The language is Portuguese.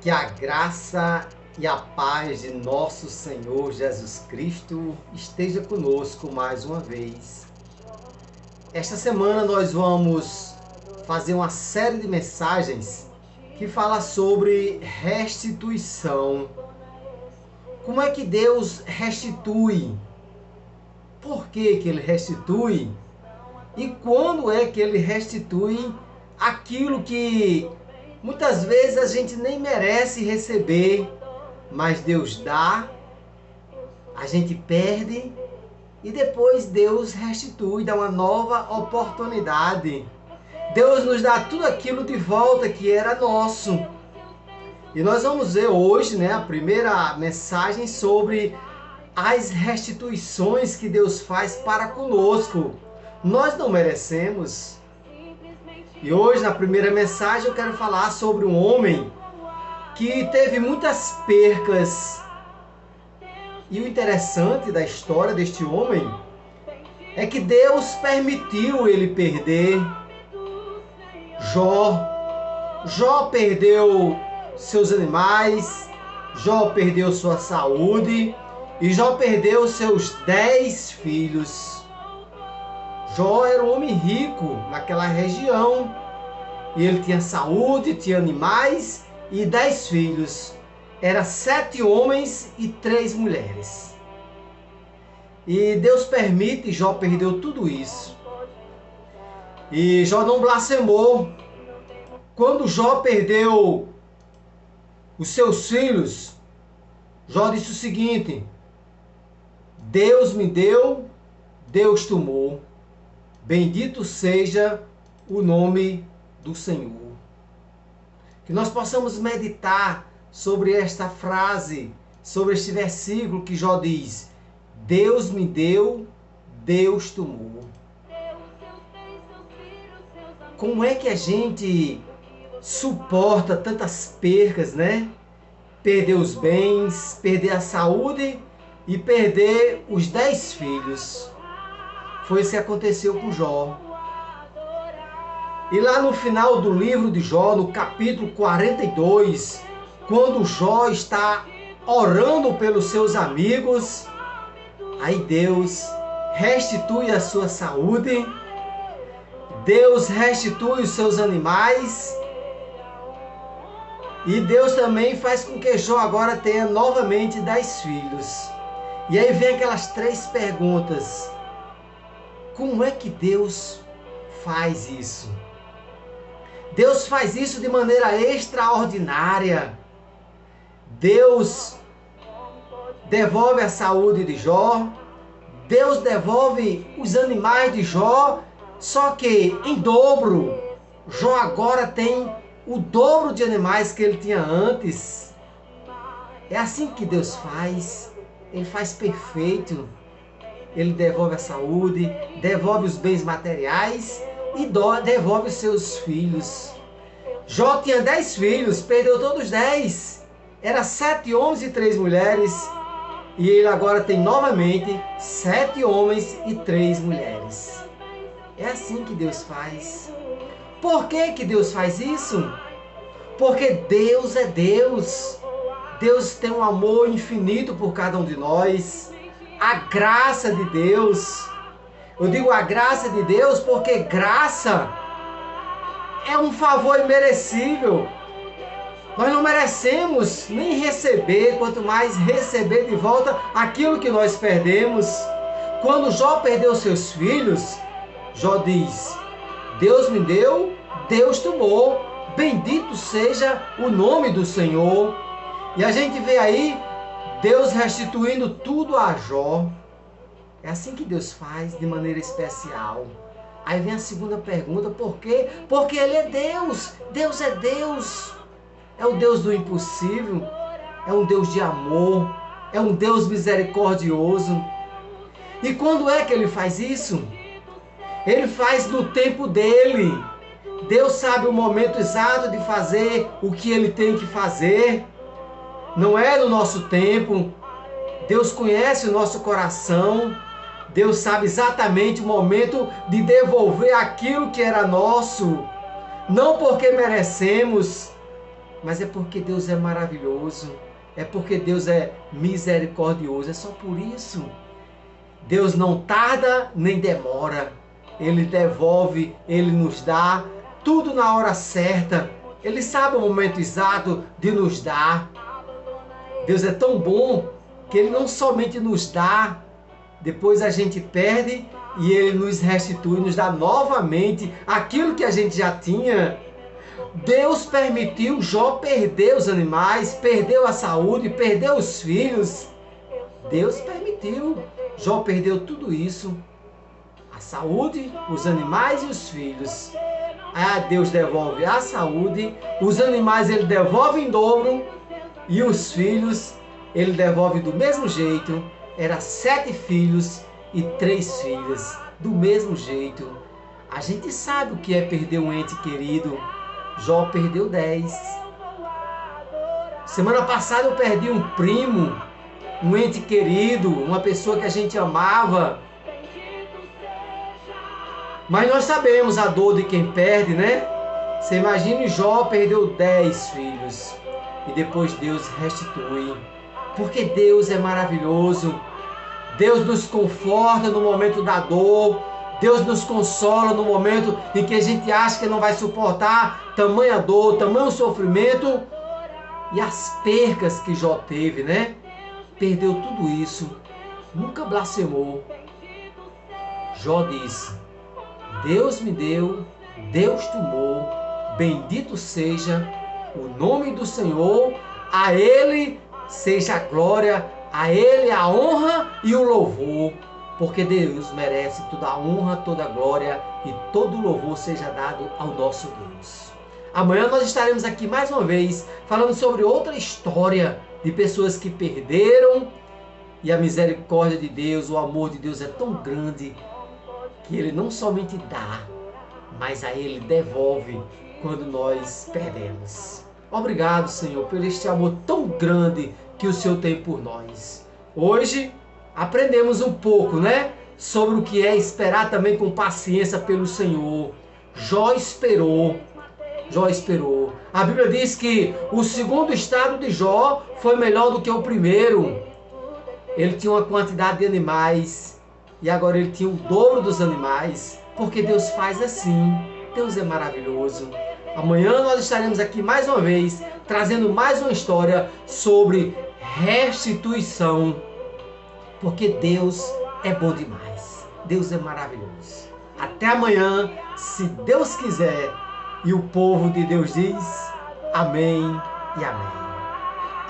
Que a graça e a paz de nosso Senhor Jesus Cristo esteja conosco mais uma vez. Esta semana nós vamos fazer uma série de mensagens que fala sobre restituição. Como é que Deus restitui? Por que que Ele restitui? E quando é que Ele restitui aquilo que muitas vezes a gente nem merece receber, mas Deus dá, a gente perde e depois Deus restitui, dá uma nova oportunidade. Deus nos dá tudo aquilo de volta que era nosso. E nós vamos ver hoje, a primeira mensagem sobre as restituições que Deus faz para conosco. Nós não merecemos. E hoje, na primeira mensagem, eu quero falar sobre um homem que teve muitas percas. E o interessante da história deste homem é que Deus permitiu ele perder. Jó perdeu seus animais, Jó perdeu sua saúde e Jó perdeu seus 10 filhos. Jó era um homem rico naquela região. E ele tinha saúde, tinha animais e 10 filhos. Era 7 homens e 3 mulheres. E Deus permite, Jó perdeu tudo isso. E Jó não blasfemou. Quando Jó perdeu os seus filhos, Jó disse o seguinte: Deus me deu, Deus tomou. Bendito seja o nome do Senhor. Que nós possamos meditar sobre esta frase, sobre este versículo que Jó diz: Deus me deu, Deus tomou. Como é que a gente suporta tantas percas, Perder os bens, perder a saúde e perder os 10 filhos. Foi isso que aconteceu com Jó. E lá no final do livro de Jó, no capítulo 42, quando Jó está orando pelos seus amigos, aí Deus restitui a sua saúde, Deus restitui os seus animais, e Deus também faz com que Jó agora tenha novamente 10 filhos. E aí vem aquelas 3 perguntas. Como é que Deus faz isso? Deus faz isso de maneira extraordinária. Deus devolve a saúde de Jó. Deus devolve os animais de Jó. Só que em dobro. Jó agora tem o dobro de animais que ele tinha antes. É assim que Deus faz. Ele faz perfeito. Ele devolve a saúde, devolve os bens materiais e devolve os seus filhos. Jó tinha 10 filhos, perdeu todos os 10. Era 7 homens e 3 mulheres. E ele agora tem novamente 7 homens e 3 mulheres. É assim que Deus faz. Por que que Deus faz isso? Porque Deus é Deus. Deus tem um amor infinito por cada um de nós. A graça de Deus. Eu digo a graça de Deus porque graça é um favor imerecível. Nós não merecemos nem receber, quanto mais receber de volta aquilo que nós perdemos. Quando Jó perdeu seus filhos, Jó diz: Deus me deu, Deus tomou. Bendito seja o nome do Senhor. E a gente vê aí Deus restituindo tudo a Jó. É assim que Deus faz, de maneira especial. Aí vem a segunda pergunta: por quê? Porque Ele é Deus. Deus é Deus. É o Deus do impossível. É um Deus de amor. É um Deus misericordioso. E quando é que Ele faz isso? Ele faz no tempo dEle. Deus sabe o momento exato de fazer o que Ele tem que fazer. Não é no nosso tempo. Deus conhece o nosso coração. Deus sabe exatamente o momento de devolver aquilo que era nosso. Não porque merecemos, mas é porque Deus é maravilhoso, é porque Deus é misericordioso, é só por isso. Deus não tarda nem demora, Ele devolve, Ele nos dá tudo na hora certa, Ele sabe o momento exato de nos dar. Deus é tão bom que Ele não somente nos dá, depois a gente perde e Ele nos restitui, nos dá novamente aquilo que a gente já tinha. Deus permitiu Jó perder os animais, perdeu a saúde, perdeu os filhos. Deus permitiu. Jó perdeu tudo isso. A saúde, os animais e os filhos. Aí Deus devolve a saúde, os animais Ele devolve em dobro e os filhos Ele devolve do mesmo jeito. Era 7 filhos e 3 filhas, do mesmo jeito. A gente sabe o que é perder um ente querido. Jó perdeu 10. Semana passada eu perdi um primo, um ente querido, uma pessoa que a gente amava. Mas nós sabemos a dor de quem perde, né? Você imagina, Jó perdeu 10 filhos e depois Deus restitui. Porque Deus é maravilhoso. Deus nos conforta no momento da dor. Deus nos consola no momento em que a gente acha que não vai suportar tamanha dor, tamanho sofrimento. E as percas que Jó teve, né? Perdeu tudo isso. Nunca blasfemou. Jó disse: Deus me deu, Deus tomou. Bendito seja o nome do Senhor. A Ele seja a glória, a Ele a honra e o louvor. Porque Deus merece toda a honra, toda a glória e todo o louvor seja dado ao nosso Deus. Amanhã nós estaremos aqui mais uma vez falando sobre outra história de pessoas que perderam, e a misericórdia de Deus, o amor de Deus é tão grande que Ele não somente dá, mas a Ele devolve quando nós perdemos. Obrigado, Senhor, por este amor tão grande que o Senhor tem por nós. Hoje aprendemos um pouco, né? Sobre o que é esperar também com paciência pelo Senhor. Jó esperou. Jó esperou. A Bíblia diz que o segundo estado de Jó foi melhor do que o primeiro. Ele tinha uma quantidade de animais e agora ele tinha o dobro dos animais, porque Deus faz assim. Deus é maravilhoso. Amanhã nós estaremos aqui mais uma vez, trazendo mais uma história sobre restituição, porque Deus é bom demais. Deus é maravilhoso. Até amanhã, se Deus quiser. E o povo de Deus diz amém e amém.